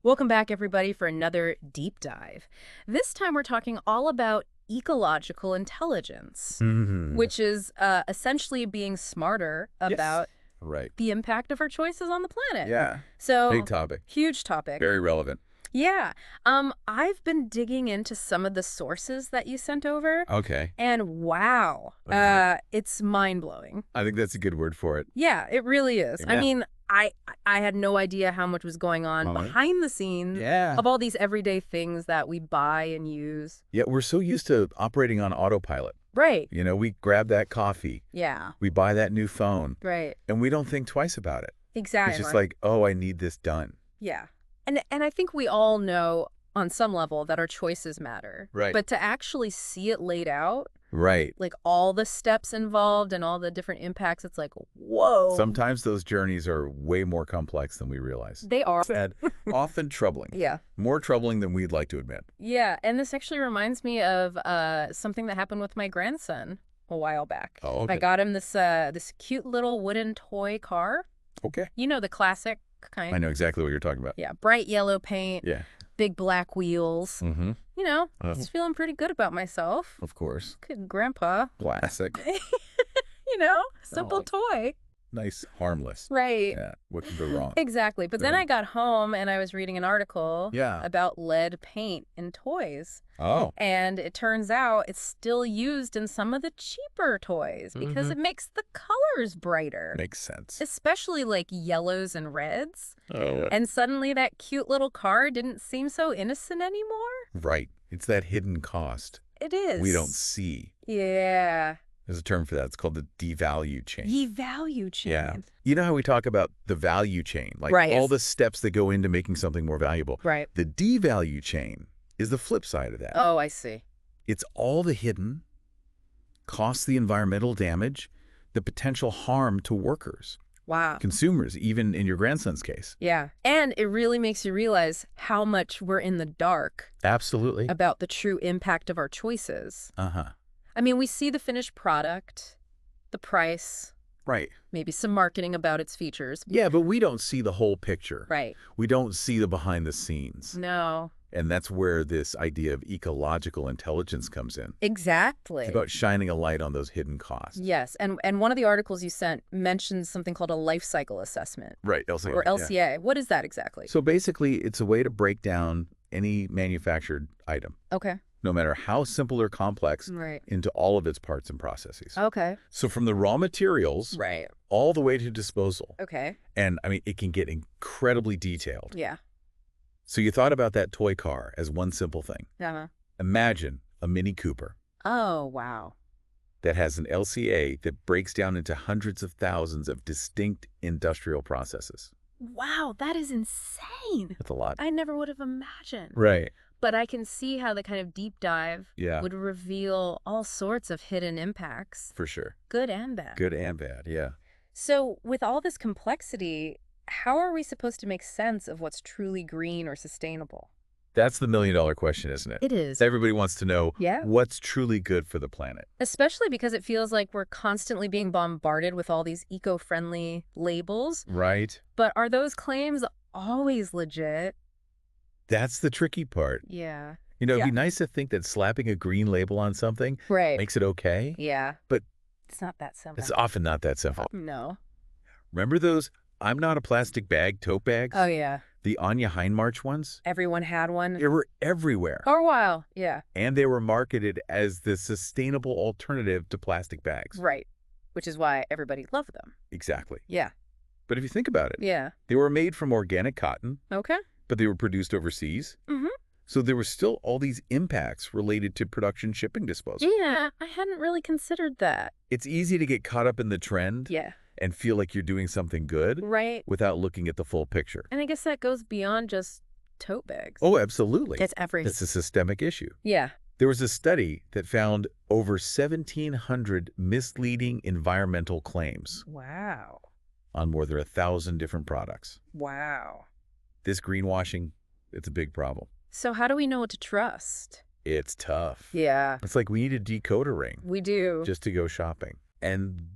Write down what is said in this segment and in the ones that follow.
Welcome back, everybody, for another deep dive. This time we're talking all about ecological intelligence, Hmm. which is essentially being smarter Yes. about Right. the impact of our choices on the planet. Yeah. Big So, topic. huge topic. Very relevant. Yeah. I've been digging into some of the sources that you sent over, Okay. and wow, Okay. it's mind-blowing. I think that's a good word for it. Yeah, it really is. I Yeah. mean, I had no idea how much was going on Uh-huh. behind the scenes Yeah. of all these everyday things that we buy and use. Yeah, we're so used to operating on autopilot. Right. We grab that coffee, Yeah. we buy that new phone, Right. and we don't think twice about it. It's just Exactly. like, oh, I need this done. Yeah. And I think we all know on some level that our choices matter. Right. But to actually see it laid out, Right. like all the steps involved and all the different impacts, it's like, whoa. Sometimes those journeys are way more complex than we realize. They are. And often troubling. Yeah. More troubling than we'd like to admit. Yeah. And this actually reminds me of something that happened with my grandson a while back. Oh, okay. I got him this cute little wooden toy car. Okay. You know, the classic kind. I know exactly what you're talking about. Yeah, bright yellow paint, Yeah. big black wheels. Mm-hmm. You know, just feeling pretty good about myself. Of course. Good grandpa. Classic. You know, simple toy. Nice, harmless. Right. Yeah, what can go wrong? Exactly. But then I got home and I was reading an article Yeah. about lead paint in toys. Oh, And it turns out it's still used in some of the cheaper toys because it makes the colors brighter. makes sense. Especially like yellows and reds. Oh, And suddenly that cute little car didn't seem so innocent anymore. right. It's that hidden cost It is. we don't see. Yeah. There's a term for that. It's called the devalue chain. Ye value chain. Yeah. You know how we talk about the value chain, like Right. all the steps that go into making something more valuable. Right. The devalue chain is the flip side of that. Oh, I see. It's all the hidden costs, the environmental damage, the potential harm to workers, Wow. consumers, even in your grandson's case. Yeah. And it really makes you realize how much we're in the dark Absolutely. about the true impact of our choices. Uh-huh. I mean, we see the finished product, the price, Right. maybe some marketing about its features. Yeah, but we don't see the whole picture. Right. We don't see the behind the scenes. No. And that's where this idea of ecological intelligence comes in. Exactly. It's about shining a light on those hidden costs. Yes. And one of the articles you sent mentions something called a life cycle assessment. Right, LCA. Or yeah. LCA. What is that exactly? So basically, it's a way to break down any manufactured item, Okay. no matter how simple or complex, Right. into all of its parts and processes. Okay. So from the raw materials Right. all the way to disposal. Okay. And I mean, it can get incredibly detailed. Yeah. So you thought about that toy car as one simple thing. Uh-huh. Imagine a Mini Cooper Oh, wow. that has an LCA that breaks down into hundreds of thousands of distinct industrial processes. Wow, that is insane. That's a lot. I never would have imagined. Right. But I can see how the kind of deep dive Yeah, would reveal all sorts of hidden impacts, for sure. good and bad. Good and bad, yeah. So with all this complexity, how are we supposed to make sense of what's truly green or sustainable? That's the million-dollar question, isn't it? It is. Everybody wants to know Yeah. what's truly good for the planet. Especially because it feels like we're constantly being bombarded with all these eco-friendly labels. Right? But are those claims always legit? That's the tricky part. Yeah. It'd Yeah. be nice to think that slapping a green label on something Right. makes it okay, Yeah. but It's not that simple. it's often not that simple. No. Remember those I'm not a plastic bag tote bags? Oh, yeah. The Anya Heinmarch ones? Everyone had one. They were everywhere. For a while. Yeah. And they were marketed as the sustainable alternative to plastic bags. Right. Which is why everybody loved them. Exactly. Yeah. But if you think about it, Yeah. they were made from organic cotton, Okay. but they were produced overseas. Mm-hmm. So there were still all these impacts related to production, shipping, disposal. Yeah. I hadn't really considered that. It's easy to get caught up in the trend Yeah. and feel like you're doing something good Right. without looking at the full picture. And I guess that goes beyond just tote bags. Oh, absolutely. It's everything. It's a systemic issue. Yeah. There was a study that found over 1,700 misleading environmental claims Wow. on more than 1,000 different products. Wow. This greenwashing, it's a big problem. So how do we know what to trust? It's tough. Yeah. It's like we need a decoder ring We do. just to go shopping. And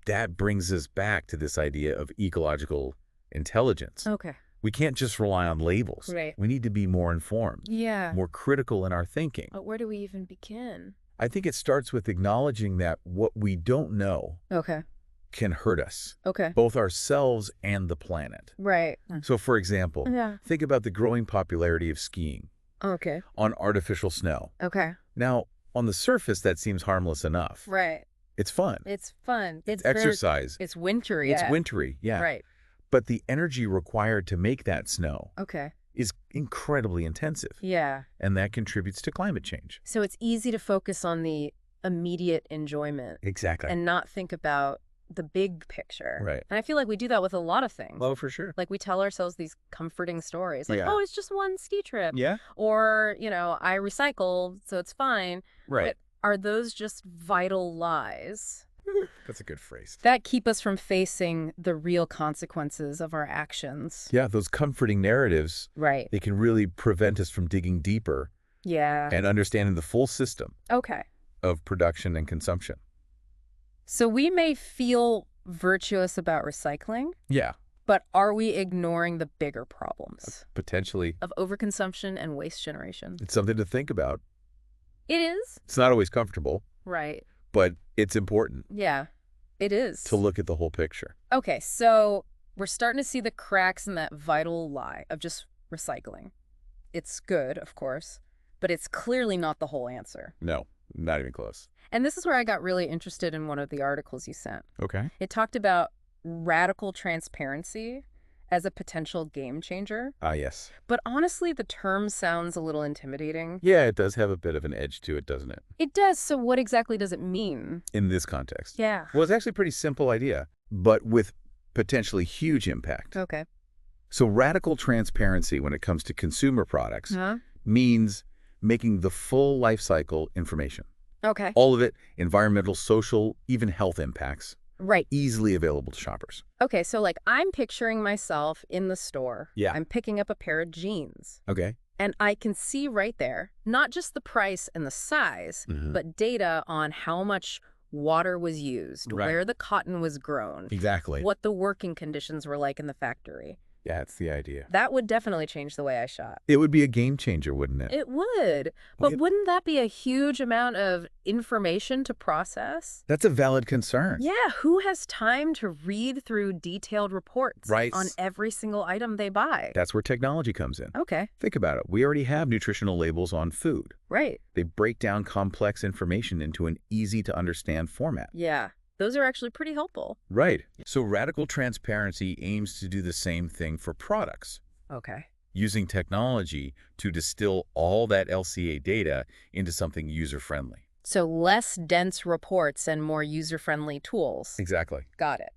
that brings us back to this idea of ecological intelligence. Okay. We can't just rely on labels. Right. We need to be more informed, Yeah. more critical in our thinking. But where do we even begin? I think it starts with acknowledging that what we don't know Okay. can hurt us, Okay. both ourselves and the planet. Right. So, for example, Yeah. think about the growing popularity of skiing Okay. on artificial snow. Okay. Now, on the surface, that seems harmless enough. Right. It's fun. It's fun. It's exercise. It's wintry. It's wintry, yeah. Right. But the energy required to make that snow Okay. is incredibly intensive, Yeah. and that contributes to climate change. So it's easy to focus on the immediate enjoyment Exactly. and not think about the big picture. Right. And I feel like we do that with a lot of things. Well, for sure. Like we tell ourselves these comforting stories. Like, Yeah. oh, it's just one ski trip. Yeah? Or, I recycle, so it's fine. Right. But are those just vital lies That's a good phrase. that keep us from facing the real consequences of our actions? Yeah, those comforting narratives, Right. they can really prevent us from digging deeper Yeah. and understanding the full system Okay. of production and consumption. So we may feel virtuous about recycling, Yeah, but are we ignoring the bigger problems potentially. of overconsumption and waste generation? It's something to think about. It is. It's not always comfortable, Right. but it's important Yeah, it is. to look at the whole picture. Okay, so we're starting to see the cracks in that vital lie of just recycling. It's good, of course, but it's clearly not the whole answer. No, not even close. And this is where I got really interested in one of the articles you sent. Okay. It talked about radical transparency as a potential game changer. Ah, yes. But honestly, the term sounds a little intimidating. Yeah, it does have a bit of an edge to it, doesn't it? It does. So what exactly does it mean? In this context. Yeah. Well, it's actually a pretty simple idea, but with potentially huge impact. Okay. So radical transparency when it comes to consumer products Huh? means making the full life cycle information. Okay. All of it, environmental, social, even health impacts, Right. easily available to shoppers. Okay, so like I'm picturing myself in the store. Yeah. I'm picking up a pair of jeans. Okay. And I can see right there, not just the price and the size, Mhm. but data on how much water was used, Right. where the cotton was grown, Exactly. what the working conditions were like in the factory. Yeah, that's the idea. That would definitely change the way I shop. It would be a game changer, wouldn't it? It would. Well, But wouldn't that be a huge amount of information to process? That's a valid concern. Yeah, who has time to read through detailed reports Right. on every single item they buy? That's where technology comes in. Okay, Think about it. We already have nutritional labels on food. right. They break down complex information into an easy-to-understand format. Yeah, those are actually pretty helpful. Right. So radical transparency aims to do the same thing for products, Okay. using technology to distill all that LCA data into something user-friendly. So less dense reports and more user-friendly tools. Exactly. Got it.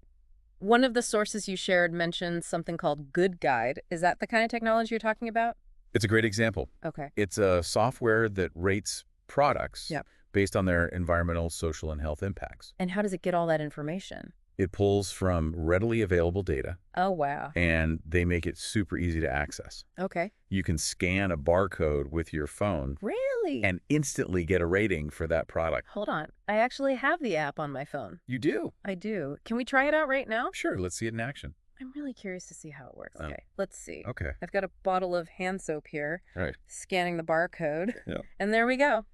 One of the sources you shared mentioned something called Good Guide. Is that the kind of technology you're talking about? It's a great example. Okay. It's a software that rates products Yep. based on their environmental, social, and health impacts. And how does it get all that information? It pulls from readily available data, Oh, wow. and they make it super easy to access. Okay. You can scan a barcode with your phone Really? and instantly get a rating for that product. Hold on. I actually have the app on my phone. You do? I do. Can we try it out right now? Sure, let's see it in action. I'm really curious to see how it works. Oh. Okay, let's see. Okay, I've got a bottle of hand soap here, right. scanning the barcode, Yeah. and there we go.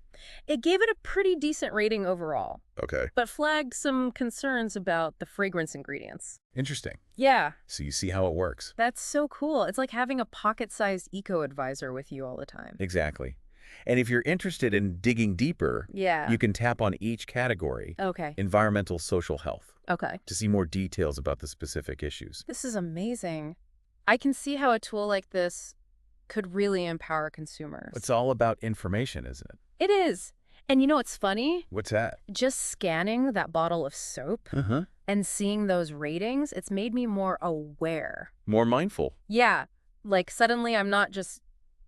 It gave it a pretty decent rating overall, Okay, but flagged some concerns about the fragrance ingredients. interesting. Yeah, So you see how it works. that's so cool. It's like having a pocket-sized eco-advisor with you all the time. Exactly. And if you're interested in digging deeper, Yeah. you can tap on each category, Okay. environmental, social, health, Okay. to see more details about the specific issues. This is amazing. I can see how a tool like this could really empower consumers. It's all about information, isn't it? It is. And you know what's funny? What's that? Just scanning that bottle of soap Uh-huh. and seeing those ratings, it's made me more aware. More mindful. Yeah, like suddenly I'm not just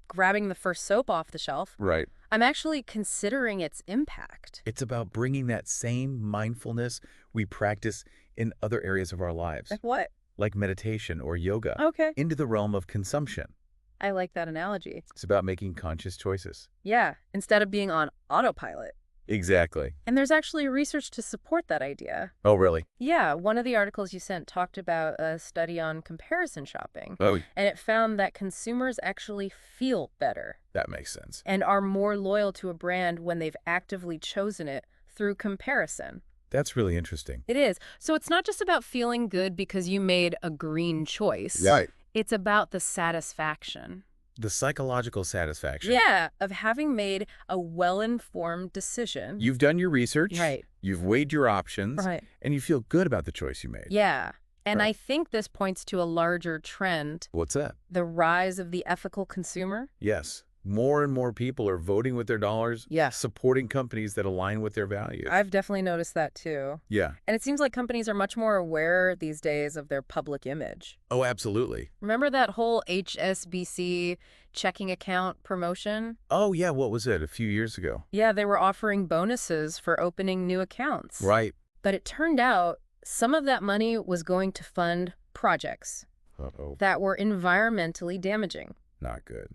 grabbing the first soap off the shelf. Right. I'm actually considering its impact. It's about bringing that same mindfulness we practice in other areas of our lives, Like what? like meditation or yoga, Okay. into the realm of consumption. I like that analogy. It's about making conscious choices. Yeah, instead of being on autopilot. Exactly. And there's actually research to support that idea. Oh, really? Yeah, one of the articles you sent talked about a study on comparison shopping, Oh, and it found that consumers actually feel better that makes sense. and are more loyal to a brand when they've actively chosen it through comparison. That's really interesting. It is. So it's not just about feeling good because you made a green choice. Right. It's about the satisfaction. The psychological satisfaction. Yeah, of having made a well-informed decision. You've done your research. Right. You've weighed your options. Right. And you feel good about the choice you made. Yeah. And Right. I think this points to a larger trend, What's that? the rise of the ethical consumer. Yes. More and more people are voting with their dollars, Yeah. supporting companies that align with their values. I've definitely noticed that too. Yeah. And it seems like companies are much more aware these days of their public image. Oh, absolutely. Remember that whole HSBC checking account promotion? Oh, yeah. What was it? A few years ago. Yeah, they were offering bonuses for opening new accounts. Right. But it turned out some of that money was going to fund projects Uh-oh. that were environmentally damaging. Not good.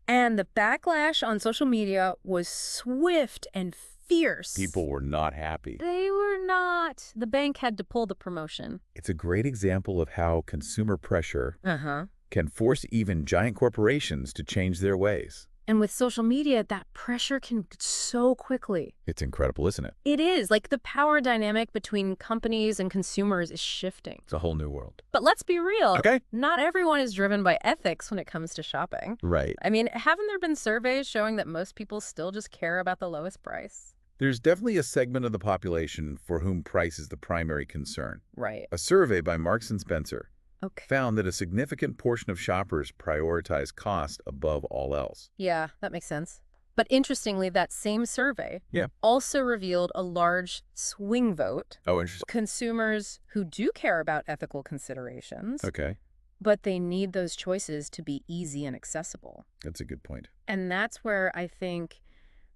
And the backlash on social media was swift and fierce. People were not happy. They were not. The bank had to pull the promotion. It's a great example of how consumer pressure Uh-huh. can force even giant corporations to change their ways. And with social media, that pressure can so quickly. It's incredible, isn't it? It is. Like the power dynamic between companies and consumers is shifting. It's a whole new world. But let's be real. Okay. Not everyone is driven by ethics when it comes to shopping. Right. I mean, haven't there been surveys showing that most people still just care about the lowest price? There's definitely a segment of the population for whom price is the primary concern. Right. A survey by Marks & Spencer Okay. found that a significant portion of shoppers prioritize cost above all else. Yeah, that makes sense. But interestingly, that same survey Yeah. also revealed a large swing vote. Oh, interesting. Consumers who do care about ethical considerations, Okay. but they need those choices to be easy and accessible. That's a good point. And that's where I think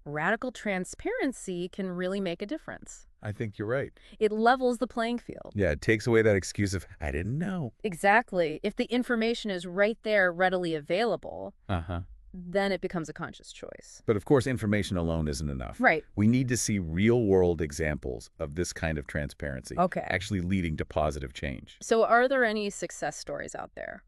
radical transparency can really make a difference. I think you're right. It levels the playing field. Yeah, it takes away that excuse of, I didn't know. Exactly. If the information is right there, readily available, Uh-huh. then it becomes a conscious choice. But of course, information alone isn't enough. Right. We need to see real-world examples of this kind of transparency Okay. actually leading to positive change. So are there any success stories out there?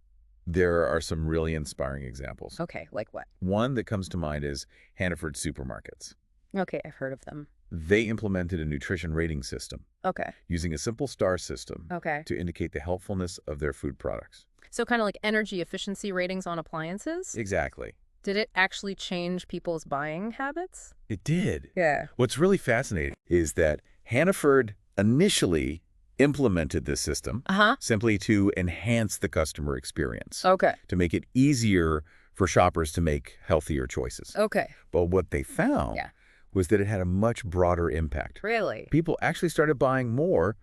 There are some really inspiring examples. Okay, like what? One that comes to mind is Hannaford Supermarkets. Okay, I've heard of them. They implemented a nutrition rating system Okay, using a simple star system okay. to indicate the healthfulness of their food products. So kind of like energy efficiency ratings on appliances? Exactly. Did it actually change people's buying habits? It did. Yeah. What's really fascinating is that Hannaford initially implemented this system Uh-huh. simply to enhance the customer experience, Okay. to make it easier for shoppers to make healthier choices. Okay. But what they found Yeah. was that it had a much broader impact. Really? People actually started buying more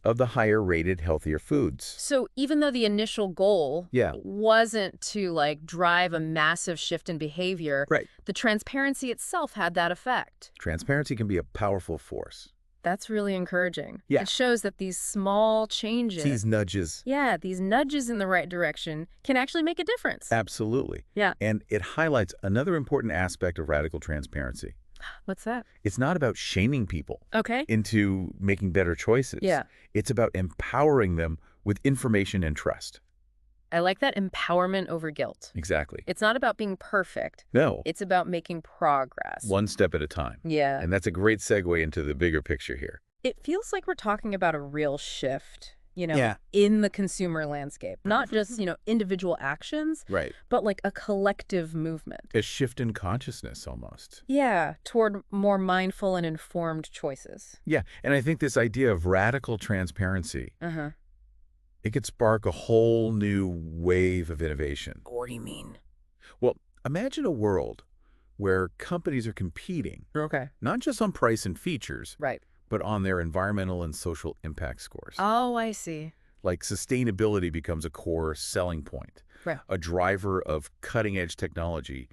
of the higher-rated, healthier foods. So even though the initial goal Yeah. wasn't to like drive a massive shift in behavior, Right. the transparency itself had that effect. Transparency can be a powerful force. That's really encouraging. Yeah. It shows that these small changes, These nudges. yeah, these nudges in the right direction can actually make a difference. Absolutely. Yeah. And it highlights another important aspect of radical transparency. What's that? It's not about shaming people Okay. into making better choices. Yeah. It's about empowering them with information and trust. I like that empowerment over guilt. Exactly. It's not about being perfect. No. It's about making progress. One step at a time. Yeah. And that's a great segue into the bigger picture here. It feels like we're talking about a real shift, Yeah. in the consumer landscape. Not just, individual actions, Right. but like a collective movement. A shift in consciousness almost. Yeah, toward more mindful and informed choices. Yeah. And I think this idea of radical transparency, Uh-huh. it could spark a whole new wave of innovation. What do you mean? Well, imagine a world where companies are competing, Okay. not just on price and features, Right. but on their environmental and social impact scores. Oh, I see. Like sustainability becomes a core selling point, Right. a driver of cutting-edge technology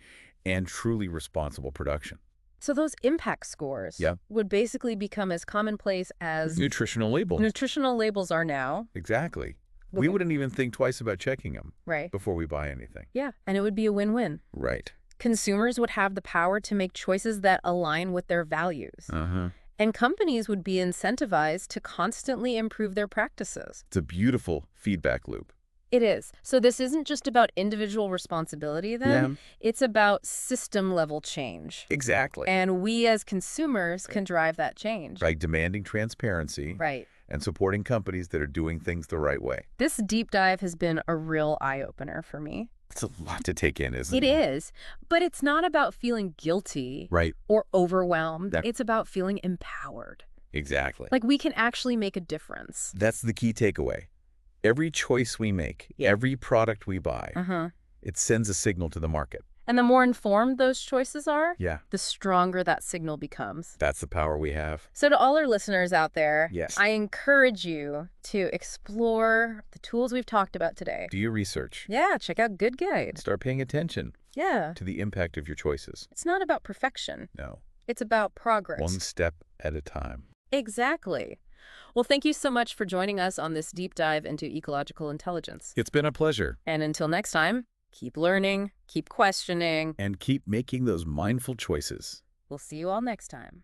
and truly responsible production. So those impact scores Yeah. would basically become as commonplace as Nutritional label. nutritional labels are now. Exactly. We Okay. wouldn't even think twice about checking them Right. before we buy anything. Yeah, and it would be a win-win. Right. Consumers would have the power to make choices that align with their values. Uh-huh. And companies would be incentivized to constantly improve their practices. It's a beautiful feedback loop. It is. So this isn't just about individual responsibility then. Yeah. It's about system-level change. Exactly. And we as consumers can drive that change. By demanding transparency Right. and supporting companies that are doing things the right way. This deep dive has been a real eye-opener for me. It's a lot to take in, isn't It it? is. But it's not about feeling guilty Right. or overwhelmed. That- It's about feeling empowered. Exactly. Like we can actually make a difference. That's the key takeaway. Every choice we make, every product we buy, Uh-huh. it sends a signal to the market. And the more informed those choices are, Yeah. the stronger that signal becomes. That's the power we have. So to all our listeners out there, Yes. I encourage you to explore the tools we've talked about today. Do your research. Yeah, check out Good Guide. Start paying attention Yeah. to the impact of your choices. It's not about perfection. No. It's about progress. One step at a time. Exactly. Well, thank you so much for joining us on this deep dive into ecological intelligence. It's been a pleasure. And until next time, keep learning, keep questioning. And keep making those mindful choices. We'll see you all next time.